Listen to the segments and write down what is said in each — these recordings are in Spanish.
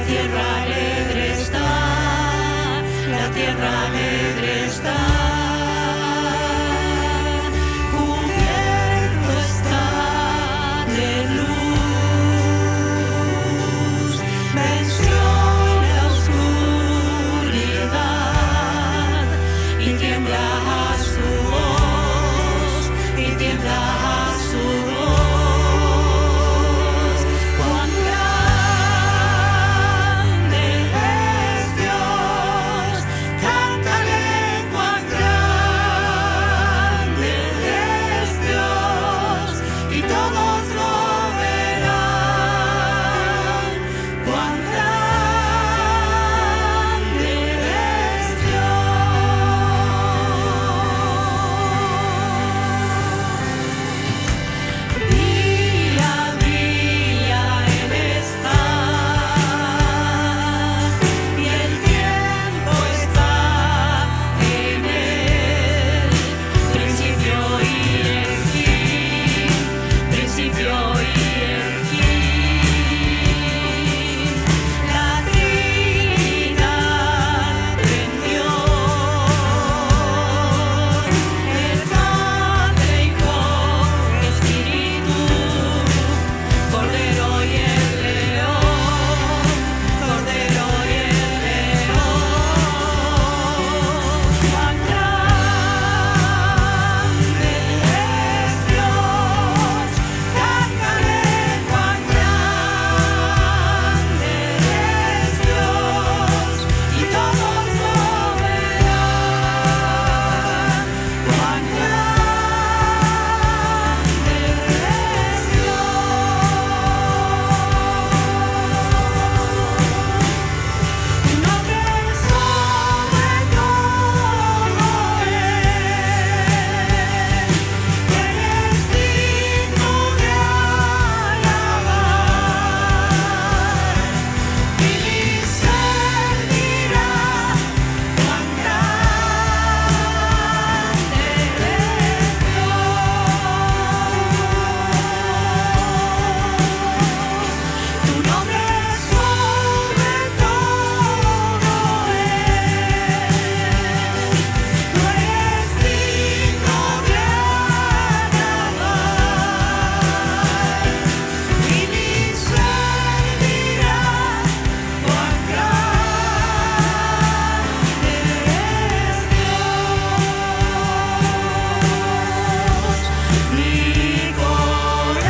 tierra alegre está, la tierra alegre está. Cubierto está de luz, venció la oscuridad y tiembla a su voz, y tiembla a su voz. Cuán grande es Dios, cántale cuán grande es Dios, y todos lo verán. Cuán grande es Dios. Día a día Él está, y el tiempo está en Él. Principio y el fin, principio y el fin. La Trinidad prendió, el Padre, Hijo, Espíritu, Cordero y el León, Cordero y el León. Cuán grande es Dios, cántale cuán grande es Dios, y todos lo verán. Cuán grande es Dios. Tu nombre sobre todo eres digno de alabar. Mi ser dirá cuán grande es Dios. Tu nombre sobre todo tú eres digno de alabar. Y mi ser dirá cuán grande es Dios. Mi corazón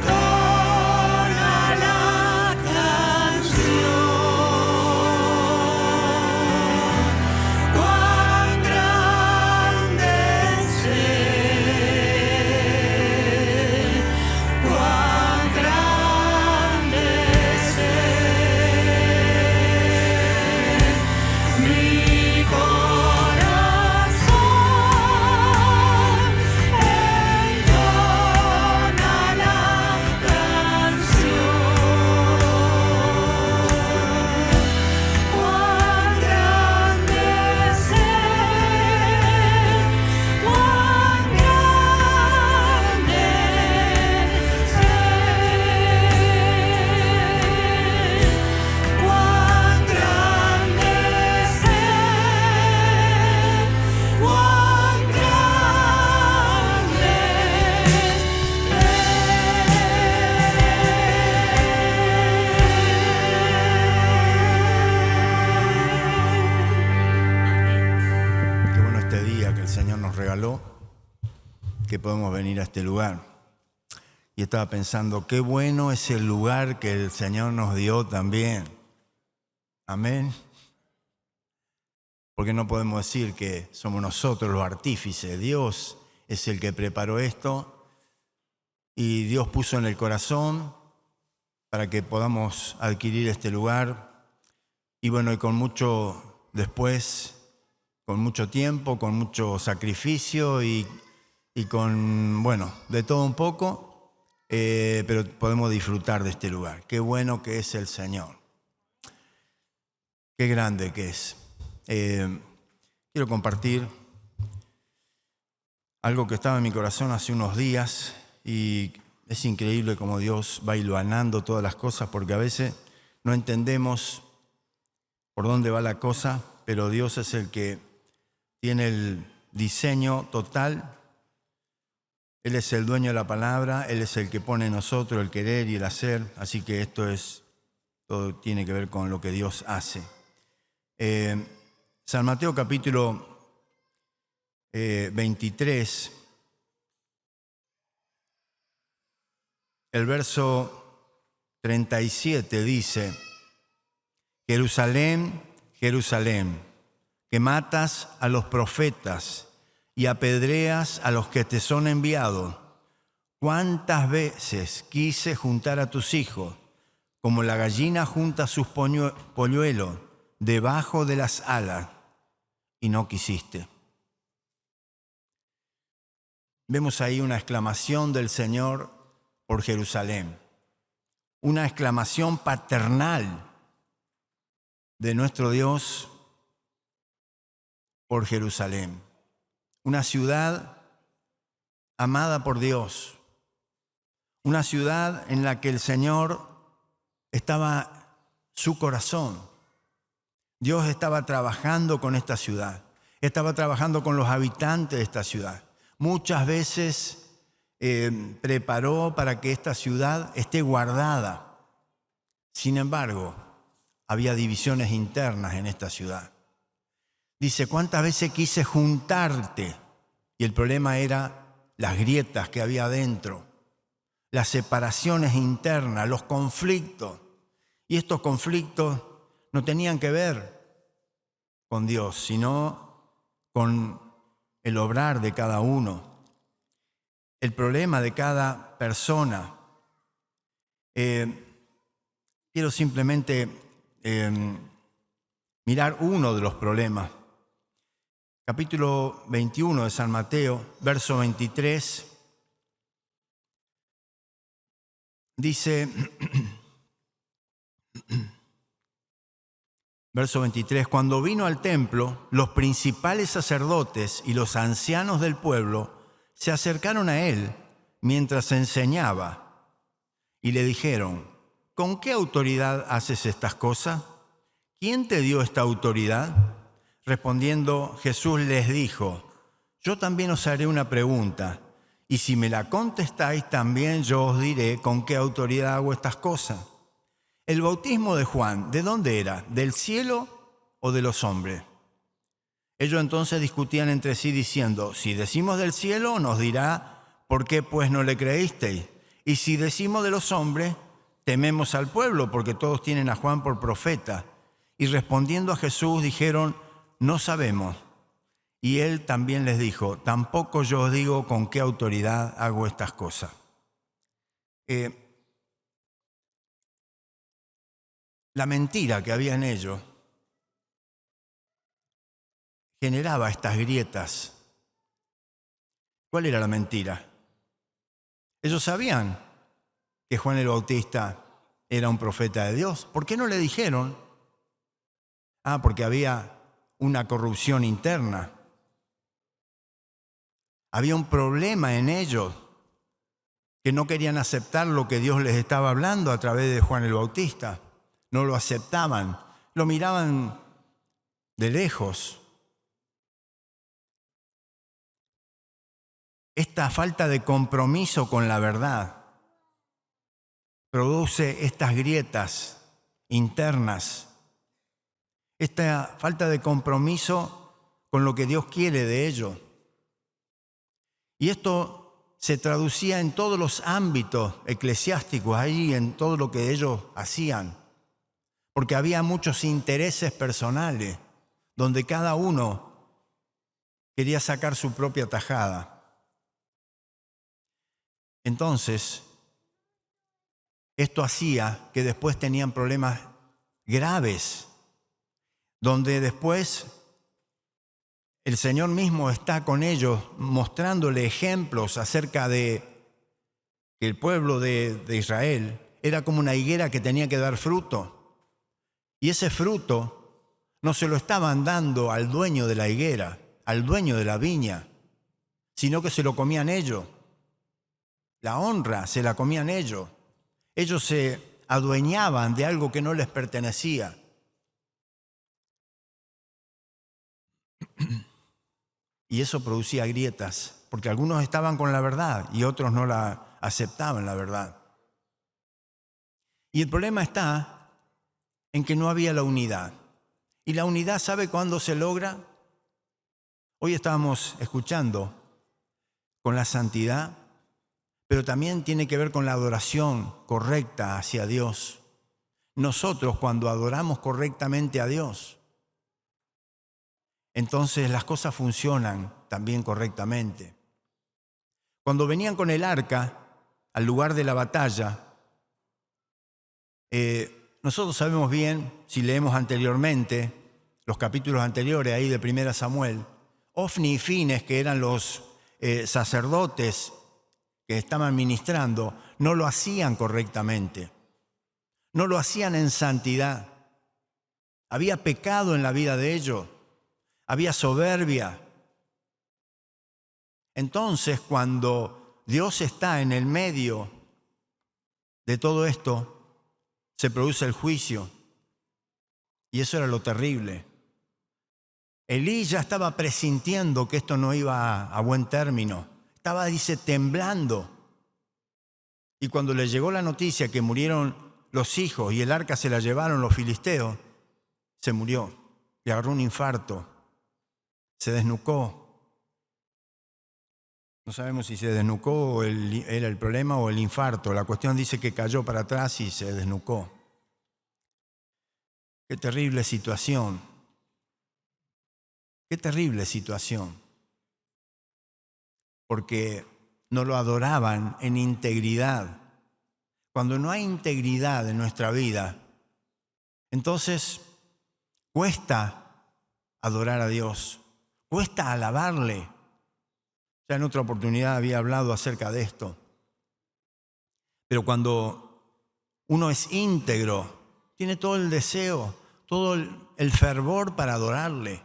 entona la canción. Cuán grande es Él, cuán grande es Él. Mi corazón entona la canción. Cuán grande es Él, cuán grande es Él, cuán grande es Él, cuán grande Qué bueno este día que el Señor nos regaló, que podemos venir a este lugar. Y estaba pensando, qué bueno es el lugar que el Señor nos dio también. Amén. Porque no podemos decir que somos nosotros los artífices. Dios es el que preparó esto y Dios puso en el corazón para que podamos adquirir este lugar. Y bueno, y con mucho después, con mucho tiempo, con mucho sacrificio y con, bueno, de todo un poco, pero podemos disfrutar de este lugar. Qué bueno que es el Señor. Qué grande que es. Quiero compartir algo que estaba en mi corazón hace unos días y Es increíble cómo Dios va hilvanando todas las cosas, porque a veces no entendemos por dónde va la cosa, pero Dios es el que tiene el diseño total. Él es el dueño de la palabra, Él es el que pone en nosotros el querer y el hacer, así que todo tiene que ver con lo que Dios hace. San Mateo capítulo 23, el verso 37 dice: Jerusalén, Jerusalén, que matas a los profetas y apedreas a los que te son enviados. ¿Cuántas veces quise juntar a tus hijos, como la gallina junta sus polluelos debajo de las alas, y no quisiste? Vemos ahí una exclamación del Señor por Jerusalén, una exclamación paternal de nuestro Dios por Jerusalén, una ciudad amada por Dios, una ciudad en la que el Señor estaba su corazón. Dios estaba trabajando con esta ciudad, estaba trabajando con los habitantes de esta ciudad. Muchas veces preparó para que esta ciudad esté guardada. Sin embargo, había divisiones internas en esta ciudad. Dice: ¿cuántas veces quise juntarte? Y el problema era las grietas que había adentro, las separaciones internas, los conflictos. Y estos conflictos no tenían que ver con Dios, sino con el obrar de cada uno, el problema de cada persona. Quiero simplemente mirar uno de los problemas. Capítulo 21 de San Mateo, verso 23, dice, verso 23, cuando vino al templo, los principales sacerdotes y los ancianos del pueblo se acercaron a él mientras enseñaba y le dijeron: ¿con qué autoridad haces estas cosas? ¿Quién te dio esta autoridad? Respondiendo, Jesús les dijo: yo también os haré una pregunta, y si me la contestáis, también yo os diré con qué autoridad hago estas cosas. El bautismo de Juan, ¿de dónde era? ¿Del cielo o de los hombres? Ellos entonces discutían entre sí diciendo: si decimos del cielo, nos dirá: ¿por qué pues no le creísteis? Y si decimos de los hombres, tememos al pueblo, porque todos tienen a Juan por profeta. Y respondiendo a Jesús dijeron: no sabemos. Y él también les dijo: tampoco yo os digo con qué autoridad hago estas cosas. La mentira que había en ellos generaba estas grietas. ¿Cuál era la mentira? Ellos sabían que Juan el Bautista era un profeta de Dios. ¿Por qué no le dijeron? Porque había una corrupción interna. Había un problema en ellos, que no querían aceptar lo que Dios les estaba hablando a través de Juan el Bautista. No lo aceptaban, lo miraban de lejos. Esta falta de compromiso con la verdad produce estas grietas internas. Esta falta de compromiso con lo que Dios quiere de ellos. Y esto se traducía en todos los ámbitos eclesiásticos, ahí en todo lo que ellos hacían. Porque había muchos intereses personales, donde cada uno quería sacar su propia tajada. Entonces, esto hacía que después tenían problemas graves, donde después el Señor mismo está con ellos mostrándole ejemplos acerca de que el pueblo de Israel era como una higuera que tenía que dar fruto. Y ese fruto no se lo estaban dando al dueño de la higuera, al dueño de la viña, sino que se lo comían ellos. La honra se la comían ellos. Ellos se adueñaban de algo que no les pertenecía. Y eso producía grietas, porque algunos estaban con la verdad y otros no la aceptaban, la verdad. Y el problema está en que no había la unidad. ¿Y la unidad sabe cuándo se logra? Hoy estábamos escuchando con la santidad, pero también tiene que ver con la adoración correcta hacia Dios. Nosotros, cuando adoramos correctamente a Dios, entonces las cosas funcionan también correctamente. Cuando venían con el arca al lugar de la batalla, nosotros sabemos bien, si leemos anteriormente, los capítulos anteriores ahí de 1 Samuel, Ofni y Fines, que eran los sacerdotes que estaban ministrando, no lo hacían correctamente, no lo hacían en santidad. Había pecado en la vida de ellos, había soberbia. Entonces, cuando Dios está en el medio de todo esto, se produce el juicio. Y eso era lo terrible. Elí ya estaba presintiendo que esto no iba a buen término. Estaba, dice, temblando. Y cuando le llegó la noticia que murieron los hijos y el arca se la llevaron los filisteos, se murió. Le agarró un infarto. Se desnucó. No sabemos si se desnucó o era el problema o el infarto. La cuestión dice que cayó para atrás y se desnucó. Qué terrible situación. Qué terrible situación. Porque no lo adoraban en integridad. Cuando no hay integridad en nuestra vida, entonces cuesta adorar a Dios, cuesta alabarle. Ya en otra oportunidad había hablado acerca de esto. Pero cuando uno es íntegro, tiene todo el deseo, todo el fervor para adorarle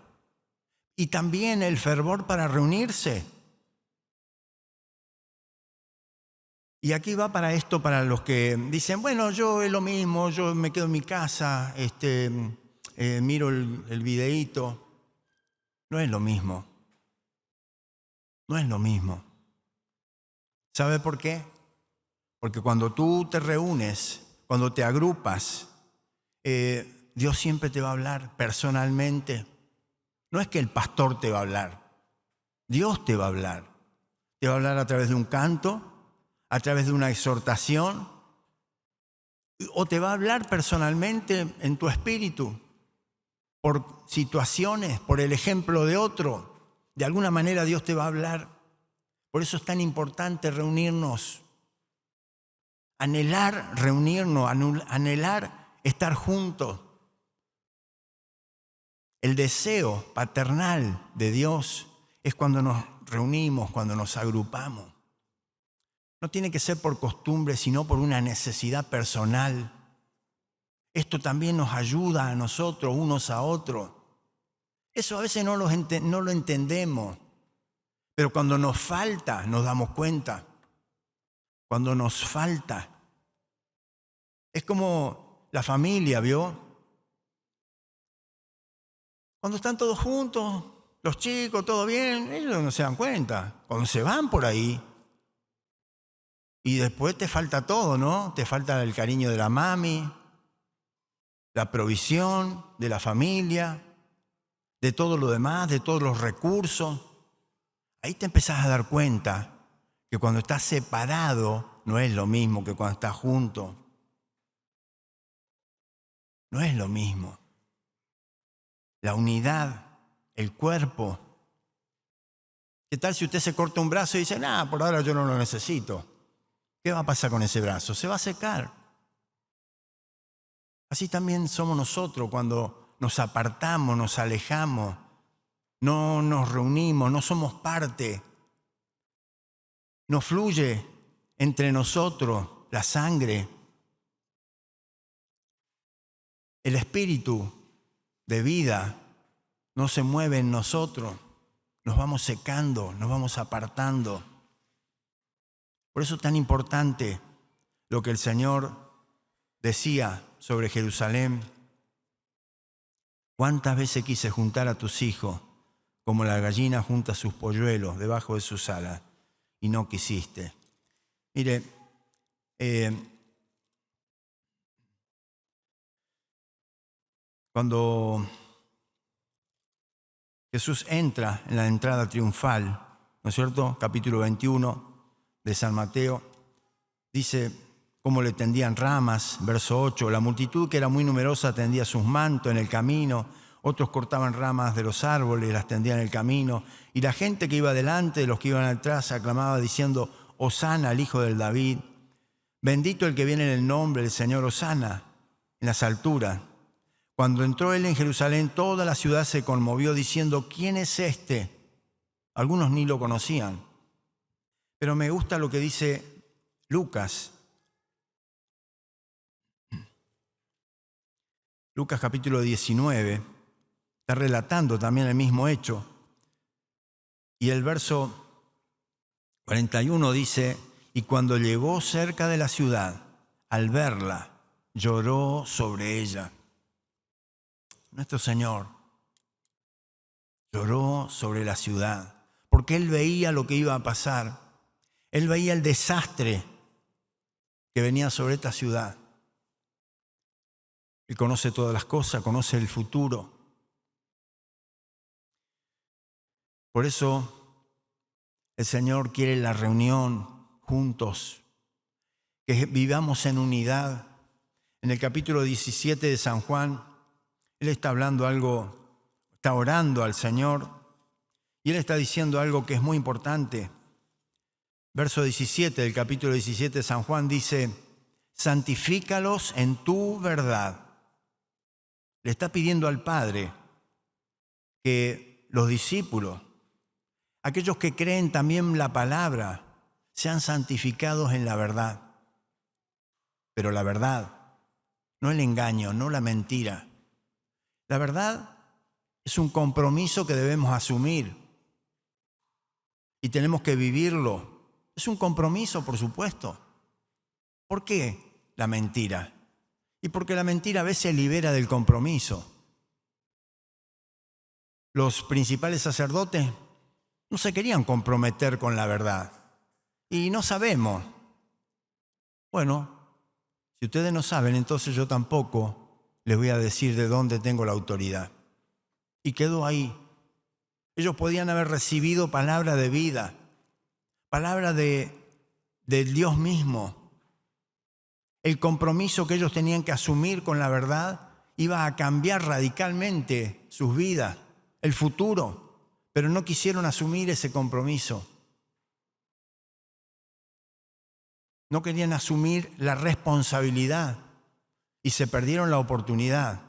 y también el fervor para reunirse. Y aquí va para esto, para los que dicen, bueno, yo es lo mismo, yo me quedo en mi casa, miro el videíto. No es lo mismo. No es lo mismo. ¿Sabe por qué? Porque cuando tú te reúnes, cuando te agrupas, Dios siempre te va a hablar personalmente. No es que el pastor te va a hablar. Dios te va a hablar. Te va a hablar a través de un canto, a través de una exhortación, o te va a hablar personalmente en tu espíritu, por situaciones, por el ejemplo de otro. De alguna manera Dios te va a hablar. Por eso es tan importante reunirnos, anhelar reunirnos, anhelar estar juntos. El deseo paternal de Dios es cuando nos reunimos, cuando nos agrupamos. No tiene que ser por costumbre, sino por una necesidad personal. Esto también nos ayuda a nosotros, unos a otros. Eso a veces no lo entendemos, pero cuando nos falta, nos damos cuenta. Cuando nos falta. Es como la familia, ¿vio? Cuando están todos juntos, los chicos, todo bien, ellos no se dan cuenta. Cuando se van por ahí, y después te falta todo, ¿no? Te falta el cariño de la mami, la provisión de la familia, de todo lo demás, de todos los recursos. Ahí te empezás a dar cuenta que cuando estás separado no es lo mismo que cuando estás junto. No es lo mismo. La unidad, el cuerpo. ¿Qué tal si usted se corta un brazo y dice, por ahora yo no lo necesito? ¿Qué va a pasar con ese brazo? Se va a secar. Así también somos nosotros cuando nos apartamos, nos alejamos, no nos reunimos, no somos parte. No fluye entre nosotros la sangre. El espíritu de vida no se mueve en nosotros. Nos vamos secando, nos vamos apartando. Por eso es tan importante lo que el Señor decía sobre Jerusalén. ¿Cuántas veces quise juntar a tus hijos como la gallina junta sus polluelos debajo de sus alas y no quisiste? Mire, cuando Jesús entra en la entrada triunfal, ¿no es cierto? Capítulo 21 de San Mateo, dice cómo le tendían ramas, verso 8, la multitud que era muy numerosa tendía sus mantos en el camino, otros cortaban ramas de los árboles y las tendían en el camino, y la gente que iba delante de los que iban atrás aclamaba diciendo, Hosana al Hijo del David, bendito el que viene en el nombre del Señor, Hosana en las alturas. Cuando entró él en Jerusalén, toda la ciudad se conmovió diciendo, ¿quién es este? Algunos ni lo conocían. Pero me gusta lo que dice Lucas. Lucas capítulo 19 está relatando también el mismo hecho. Y el verso 41 dice, y cuando llegó cerca de la ciudad, al verla, lloró sobre ella. Nuestro Señor lloró sobre la ciudad, porque Él veía lo que iba a pasar. Él veía el desastre que venía sobre esta ciudad. Él conoce todas las cosas, conoce el futuro. Por eso el Señor quiere la reunión juntos, que vivamos en unidad. En el capítulo 17 de San Juan, Él está hablando algo, está orando al Señor y Él está diciendo algo que es muy importante. Verso 17 del capítulo 17 de San Juan dice, santifícalos en tu verdad. Le está pidiendo al Padre que los discípulos, aquellos que creen también la palabra, sean santificados en la verdad. Pero la verdad, no el engaño, no la mentira. La verdad es un compromiso que debemos asumir y tenemos que vivirlo. Es un compromiso, por supuesto. ¿Por qué la mentira? Y porque la mentira a veces libera del compromiso. Los principales sacerdotes no se querían comprometer con la verdad. Y no sabemos. Bueno, si ustedes no saben, entonces yo tampoco les voy a decir de dónde tengo la autoridad. Y quedó ahí. Ellos podían haber recibido palabra de vida, palabra del Dios mismo. El compromiso que ellos tenían que asumir con la verdad iba a cambiar radicalmente sus vidas, el futuro, pero no quisieron asumir ese compromiso. No querían asumir la responsabilidad y se perdieron la oportunidad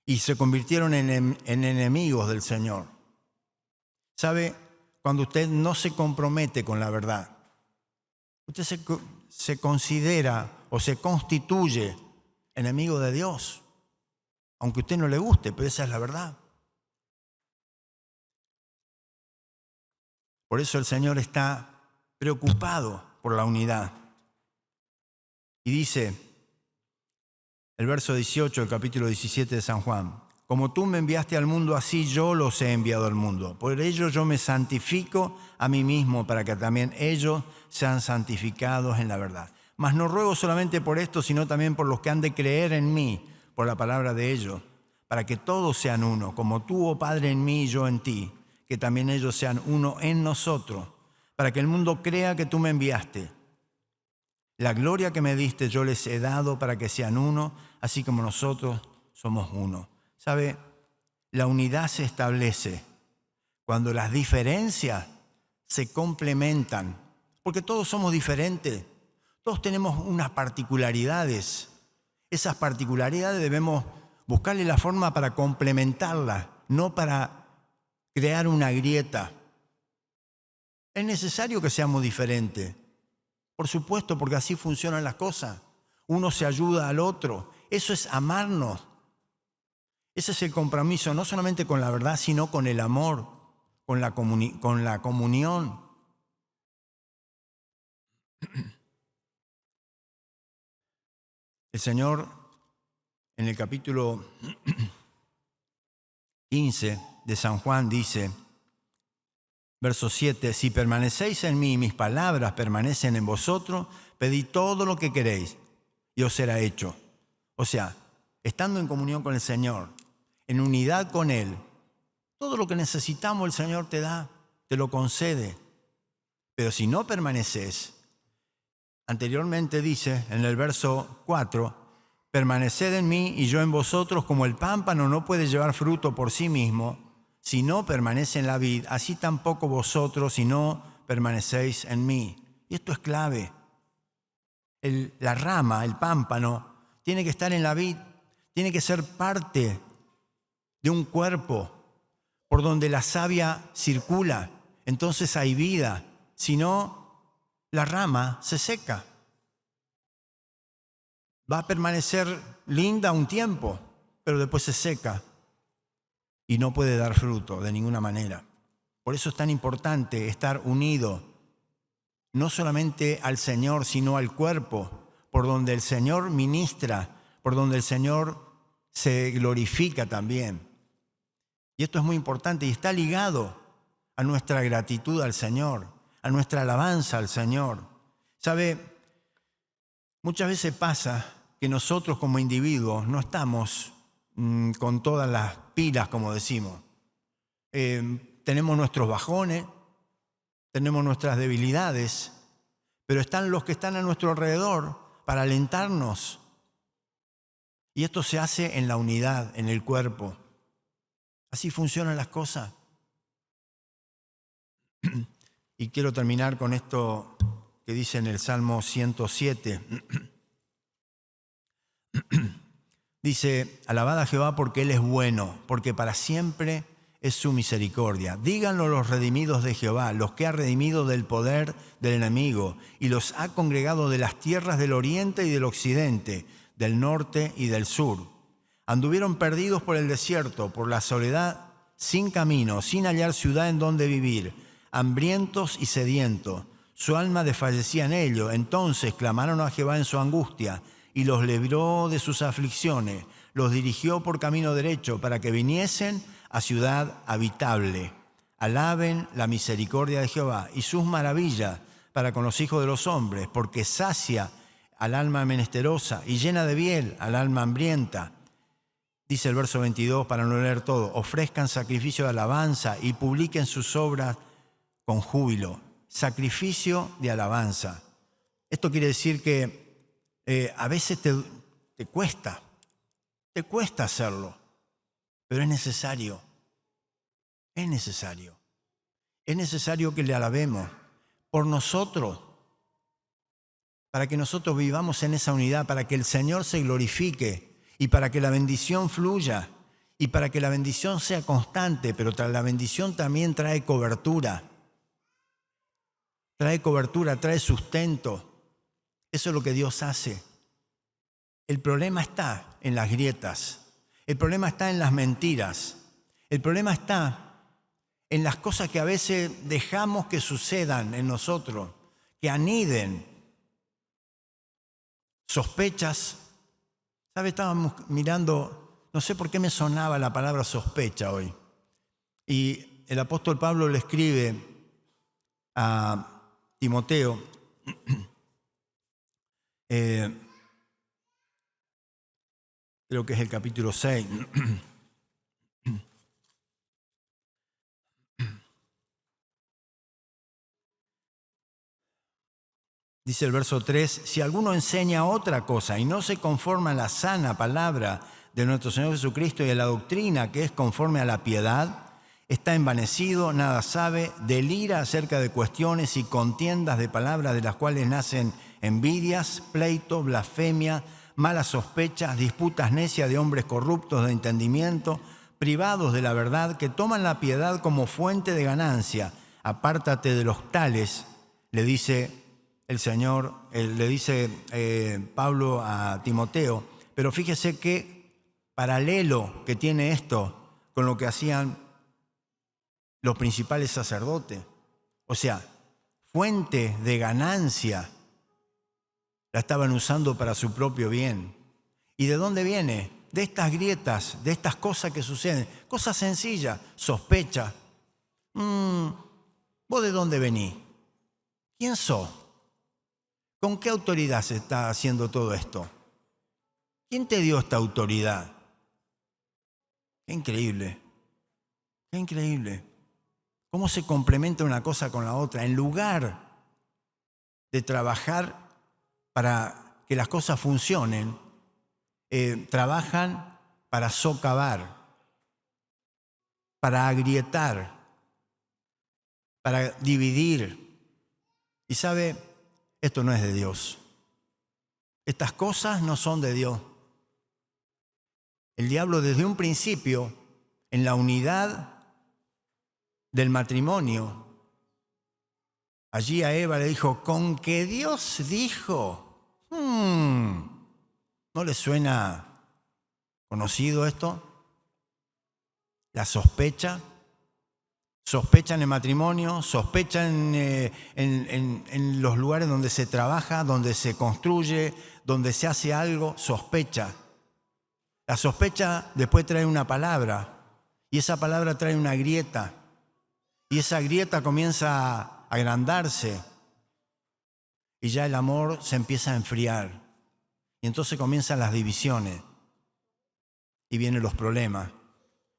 y se convirtieron en enemigos del Señor. ¿Sabe? Cuando usted no se compromete con la verdad, usted se considera o se constituye enemigo de Dios, aunque a usted no le guste, pero esa es la verdad. Por eso el Señor está preocupado por la unidad. Y dice el verso 18 del capítulo 17 de San Juan, como tú me enviaste al mundo, así yo los he enviado al mundo. Por ello yo me santifico a mí mismo para que también ellos sean santificados en la verdad. Mas no ruego solamente por esto, sino también por los que han de creer en mí, por la palabra de ellos, para que todos sean uno, como tú, oh Padre, en mí y yo en ti, que también ellos sean uno en nosotros, para que el mundo crea que tú me enviaste. La gloria que me diste yo les he dado para que sean uno, así como nosotros somos uno. ¿Sabe? La unidad se establece cuando las diferencias se complementan, porque todos somos diferentes, todos tenemos unas particularidades. Esas particularidades debemos buscarle la forma para complementarlas, no para crear una grieta. Es necesario que seamos diferentes, por supuesto, porque así funcionan las cosas. Uno se ayuda al otro. Eso es amarnos. Ese es el compromiso, no solamente con la verdad, sino con el amor, con la comunión. El Señor, en el capítulo 15 de San Juan, dice, verso 7, si permanecéis en mí y mis palabras permanecen en vosotros, pedid todo lo que queréis y os será hecho. O sea, estando en comunión con el Señor, en unidad con Él, todo lo que necesitamos el Señor te da, te lo concede. Pero si no permaneces, anteriormente dice en el verso 4, permaneced en mí y yo en vosotros, como el pámpano no puede llevar fruto por sí mismo, si no permanece en la vid, así tampoco vosotros si no permanecéis en mí. Y esto es clave. La rama, el pámpano, tiene que estar en la vid, tiene que ser parte de un cuerpo por donde la savia circula. Entonces hay vida. Si no, la rama se seca. Va a permanecer linda un tiempo, pero después se seca y no puede dar fruto de ninguna manera. Por eso es tan importante estar unido, no solamente al Señor, sino al cuerpo, por donde el Señor ministra, por donde el Señor se glorifica también. Y esto es muy importante y está ligado a nuestra gratitud al Señor, a nuestra alabanza al Señor. ¿Sabe? Muchas veces pasa que nosotros como individuos no estamos con todas las pilas, como decimos. Tenemos nuestros bajones, tenemos nuestras debilidades, pero están los que están a nuestro alrededor para alentarnos. Y esto se hace en la unidad, en el cuerpo. Así funcionan las cosas. Y quiero terminar con esto que dice en el Salmo 107. Dice, alabad a Jehová porque Él es bueno, porque para siempre es su misericordia. Díganlo los redimidos de Jehová, los que ha redimido del poder del enemigo y los ha congregado de las tierras del oriente y del occidente, del norte y del sur. Anduvieron perdidos por el desierto, por la soledad, sin camino, sin hallar ciudad en donde vivir, hambrientos y sedientos. Su alma desfallecía en ello. Entonces clamaron a Jehová en su angustia y los libró de sus aflicciones. Los dirigió por camino derecho para que viniesen a ciudad habitable. Alaben la misericordia de Jehová y sus maravillas para con los hijos de los hombres, porque sacia al alma menesterosa y llena de bien al alma hambrienta. Dice el verso 22, para no leer todo, ofrezcan sacrificio de alabanza y publiquen sus obras con júbilo. Sacrificio de alabanza. Esto quiere decir que a veces te cuesta hacerlo, pero es necesario. Es necesario. Es necesario que le alabemos por nosotros, para que nosotros vivamos en esa unidad, para que el Señor se glorifique y para que la bendición fluya y para que la bendición sea constante, pero la bendición también trae cobertura. Trae cobertura, trae sustento. Eso es lo que Dios hace. El problema está en las grietas. El problema está en las mentiras. El problema está en las cosas que a veces dejamos que sucedan en nosotros, que aniden. Sospechas. ¿Sabe? Estábamos mirando, no sé por qué me sonaba la palabra sospecha hoy. Y el apóstol Pablo le escribe a Timoteo, creo que es el capítulo 6. Dice el verso 3, si alguno enseña otra cosa y no se conforma a la sana palabra de nuestro Señor Jesucristo y a la doctrina que es conforme a la piedad, está envanecido, nada sabe, delira acerca de cuestiones y contiendas de palabras de las cuales nacen envidias, pleito, blasfemia, malas sospechas, disputas necias de hombres corruptos de entendimiento, privados de la verdad, que toman la piedad como fuente de ganancia. Apártate de los tales, le dice el Señor, le dice Pablo a Timoteo. Pero fíjese qué paralelo que tiene esto con lo que hacían los principales sacerdotes. O sea, fuente de ganancia la estaban usando para su propio bien. ¿Y de dónde viene? De estas grietas, de estas cosas que suceden. Cosas sencillas, sospecha. ¿Vos de dónde venís? ¿Quién sos? ¿Con qué autoridad se está haciendo todo esto? ¿Quién te dio esta autoridad? Qué increíble, qué increíble. ¿Cómo se complementa una cosa con la otra? En lugar de trabajar para que las cosas funcionen, trabajan para socavar, para agrietar, para dividir. Y sabe, esto no es de Dios. Estas cosas no son de Dios. El diablo desde un principio, en la unidad del matrimonio, allí a Eva le dijo, con que Dios dijo, ¿no le suena conocido esto? La sospecha. Sospechan en el matrimonio, sospechan en los lugares donde se trabaja, donde se construye, donde se hace algo, sospecha. La sospecha después trae una palabra y esa palabra trae una grieta y esa grieta comienza a agrandarse y ya el amor se empieza a enfriar y entonces comienzan las divisiones y vienen los problemas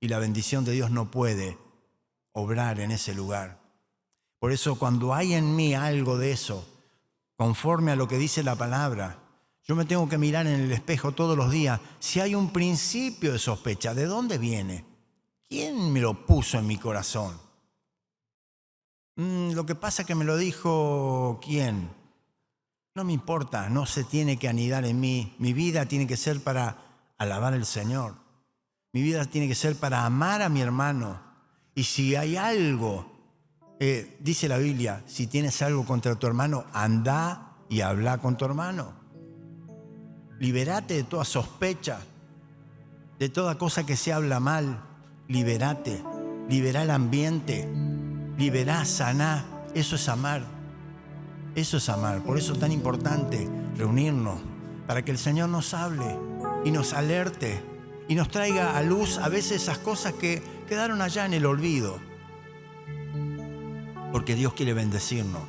y la bendición de Dios no puede obrar en ese lugar. Por eso cuando hay en mí algo de eso, conforme a lo que dice la palabra, yo me tengo que mirar en el espejo todos los días. Si hay un principio de sospecha, ¿de dónde viene? ¿Quién me lo puso en mi corazón? Lo que pasa es que me lo dijo ¿quién? No me importa, no se tiene que anidar en mí. Mi vida tiene que ser para alabar al Señor. Mi vida tiene que ser para amar a mi hermano. Y si hay algo, dice la Biblia, si tienes algo contra tu hermano, anda y habla con tu hermano. Liberate de toda sospecha, de toda cosa que se habla mal. Liberate, liberá el ambiente, liberá, saná. Eso es amar. Eso es amar. Por eso es tan importante reunirnos, para que el Señor nos hable y nos alerte y nos traiga a luz a veces esas cosas que quedaron allá en el olvido. Porque Dios quiere bendecirnos.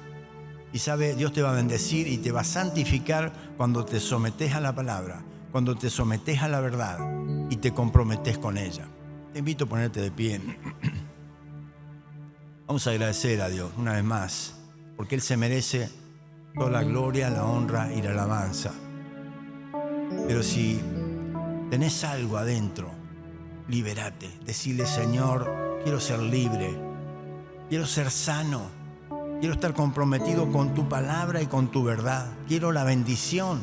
Y sabe, Dios te va a bendecir y te va a santificar cuando te sometes a la palabra, cuando te sometes a la verdad y te comprometes con ella. Te invito a ponerte de pie. Vamos a agradecer a Dios una vez más, porque Él se merece toda la gloria, la honra y la alabanza. Pero si tenés algo adentro, libérate. Decirle, Señor, quiero ser libre, quiero ser sano. Quiero estar comprometido con tu palabra y con tu verdad. Quiero la bendición.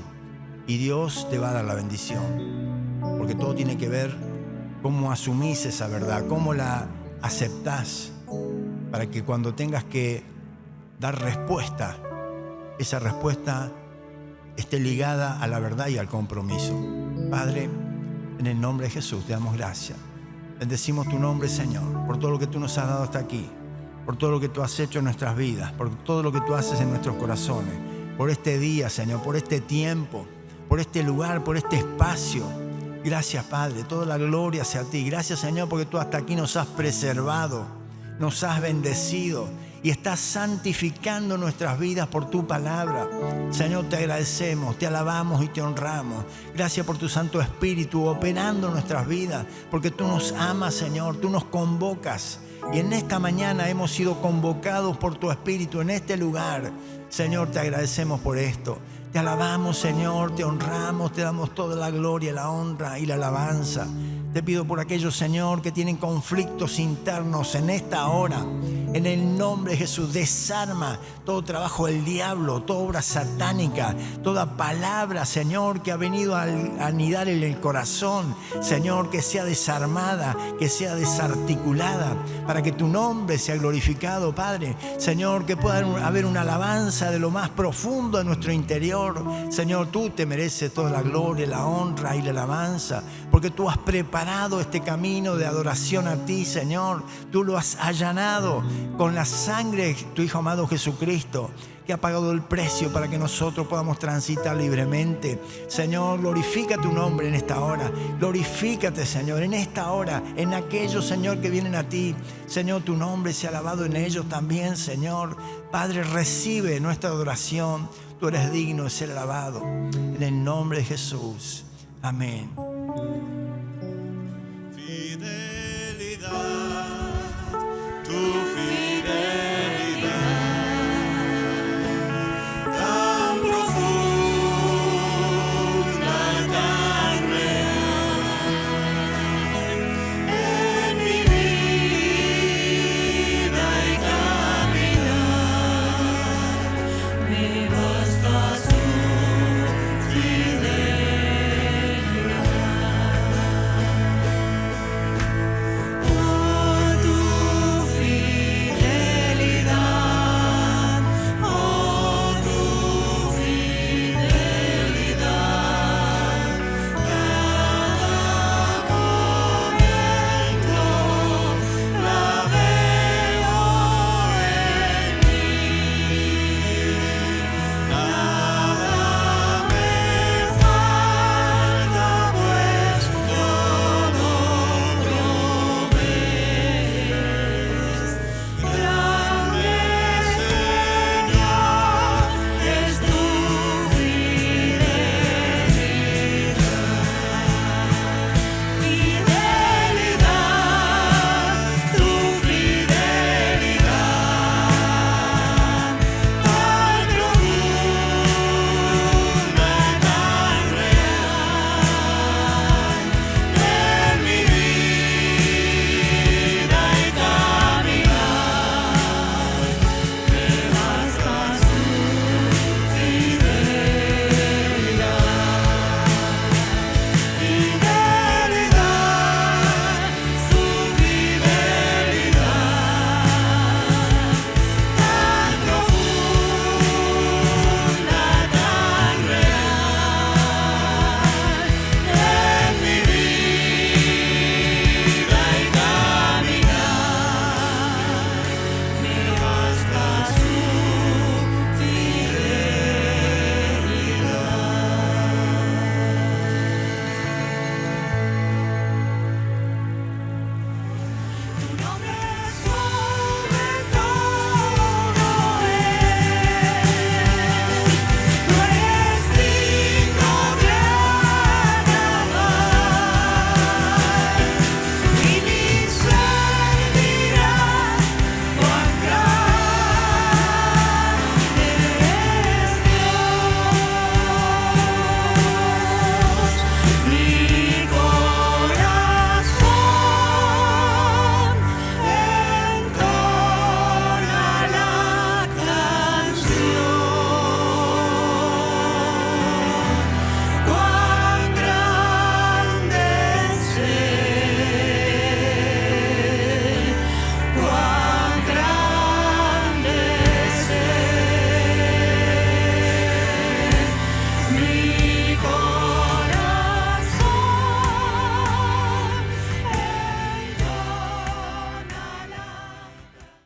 Y Dios te va a dar la bendición. Porque todo tiene que ver cómo asumís esa verdad, cómo la aceptás. Para que cuando tengas que dar respuesta, esa respuesta esté ligada a la verdad y al compromiso. Padre, en el nombre de Jesús te damos gracias. Bendecimos tu nombre, Señor, por todo lo que tú nos has dado hasta aquí. Por todo lo que tú has hecho en nuestras vidas, por todo lo que tú haces en nuestros corazones, por este día, Señor, por este tiempo, por este lugar, por este espacio. Gracias, Padre, toda la gloria sea a ti. Gracias, Señor, porque tú hasta aquí nos has preservado, nos has bendecido y estás santificando nuestras vidas por tu palabra. Señor, te agradecemos, te alabamos y te honramos. Gracias por tu Santo Espíritu operando en nuestras vidas, porque tú nos amas, Señor, tú nos convocas. Y en esta mañana hemos sido convocados por tu Espíritu en este lugar. Señor, te agradecemos por esto. Te alabamos, Señor, te honramos, te damos toda la gloria, la honra y la alabanza. Te pido por aquellos, Señor, que tienen conflictos internos en esta hora. En el nombre de Jesús, desarma todo trabajo del diablo, toda obra satánica, toda palabra, Señor, que ha venido a anidar en el corazón. Señor, que sea desarmada, que sea desarticulada, para que tu nombre sea glorificado, Padre. Señor, que pueda haber una alabanza de lo más profundo de nuestro interior. Señor, tú te mereces toda la gloria, la honra y la alabanza, porque porque tú has preparado este camino de adoración a ti, Señor. Tú lo has allanado con la sangre de tu Hijo amado Jesucristo, que ha pagado el precio para que nosotros podamos transitar libremente. Señor, glorifica tu nombre en esta hora. Glorifícate, Señor, en esta hora, en aquellos, Señor, que vienen a ti. Señor, tu nombre sea alabado en ellos también, Señor. Padre, recibe nuestra adoración. Tú eres digno de ser alabado. En el nombre de Jesús. Amén. Fidelidad, tu